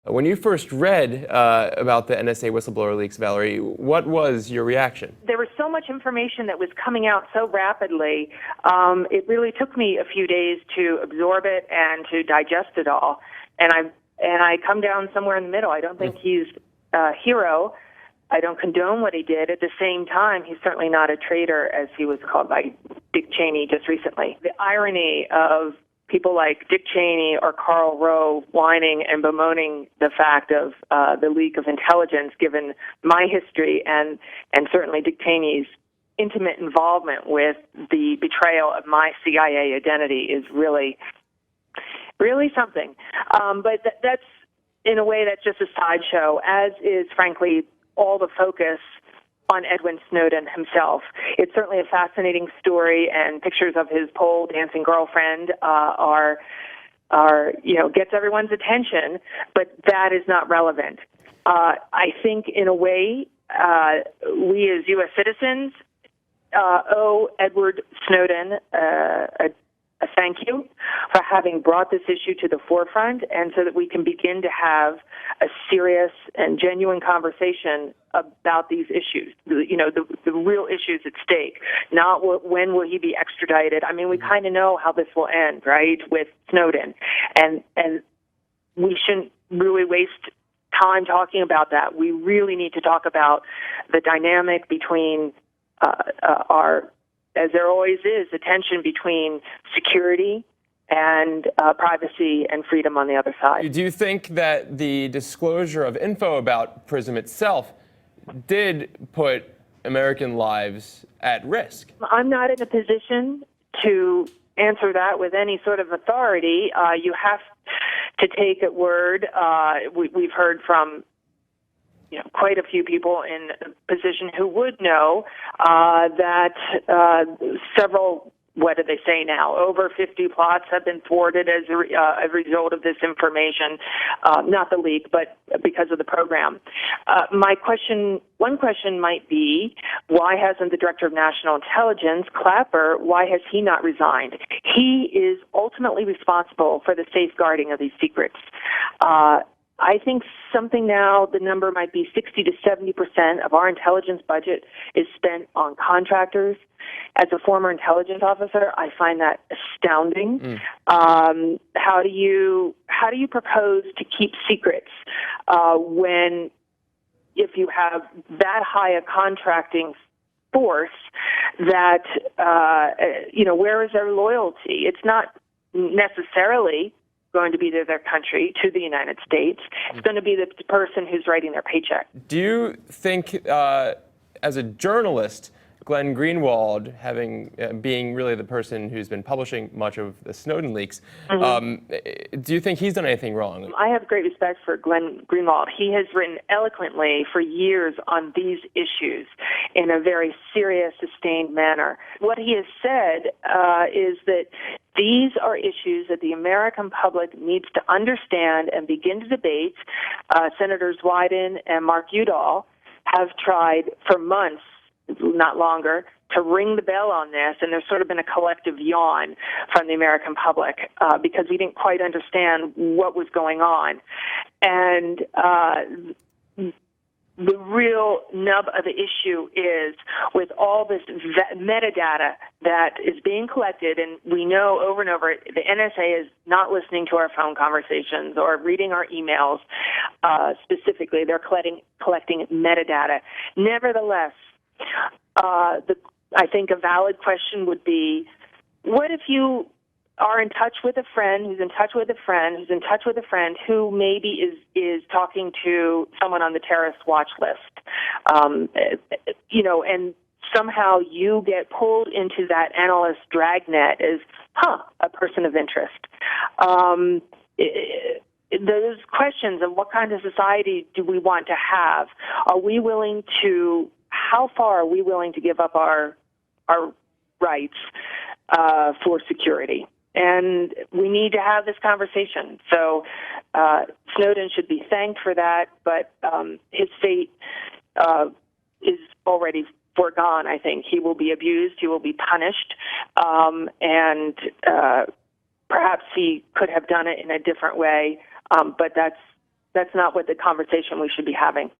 When you first read about the NSA whistleblower leaks, Valerie, what was your reaction? There was so much information that was coming out so rapidly. It really took me a few days to absorb it and to digest it all. And I come down somewhere in the middle. I don't think he's a hero. I don't condone what he did. At the same time, he's certainly not a traitor, as he was called by Dick Cheney just recently. The irony of people like Dick Cheney or Karl Rove whining and bemoaning the fact of the leak of intelligence, given my history and certainly Dick Cheney's intimate involvement with the betrayal of my CIA identity, is really, really something. But that's, in a way, that's just a sideshow, as is, frankly, all the focus on Edwin Snowden himself. It's certainly a fascinating story, and pictures of his pole dancing girlfriend are gets everyone's attention, but that is not relevant. I think, in a way, we as U.S. citizens owe Edward Snowden a thank you for having brought this issue to the forefront, and so that we can begin to have a serious and genuine conversation about these issues, the real issues at stake, not when will he be extradited. I mean, we kind of know how this will end, right, with Snowden, and we shouldn't really waste time talking about that. We really need to talk about the dynamic between as there always is, the tension between security and privacy and freedom on the other side. Do you think that the disclosure of info about PRISM itself did put American lives at risk? I'm not in a position to answer that with any sort of authority. You have to take at word. We've heard from quite a few people in a position who would know that several, what do they say now, over 50 plots have been thwarted as a result of this information, not the leak, but because of the program. One question might be, why hasn't the Director of National Intelligence, Clapper, why has he not resigned? He is ultimately responsible for the safeguarding of these secrets. I think something now, the number might be 60 to 70% of our intelligence budget is spent on contractors. As a former intelligence officer, I find that astounding. How do you propose to keep secrets when, if you have that high a contracting force, that where is their loyalty? It's not necessarily going to be to their country, to the United States. It's going to be the person who's writing their paycheck. Do you think, as a journalist, Glenn Greenwald, being really the person who's been publishing much of the Snowden leaks, do you think he's done anything wrong? I have great respect for Glenn Greenwald. He has written eloquently for years on these issues in a very serious, sustained manner. What he has said is that these are issues that the American public needs to understand and begin to debate. Senators Wyden and Mark Udall have tried for months, not longer, to ring the bell on this, and there's sort of been a collective yawn from the American public because we didn't quite understand what was going on. And the real nub of the issue is, with all this metadata that is being collected, and we know over and over, the NSA is not listening to our phone conversations or reading our emails specifically. They're collecting metadata. Nevertheless, I think a valid question would be, what if you are in touch with a friend who's in touch with a friend who's in touch with a friend who maybe is talking to someone on the terrorist watch list, and somehow you get pulled into that analyst dragnet as, a person of interest. Those questions of what kind of society do we want to have? How far are we willing to give up our rights for security? And we need to have this conversation. So Snowden should be thanked for that, but his fate is already foregone, I think. He will be abused. He will be punished. And perhaps he could have done it in a different way, but that's That's not what the conversation we should be having.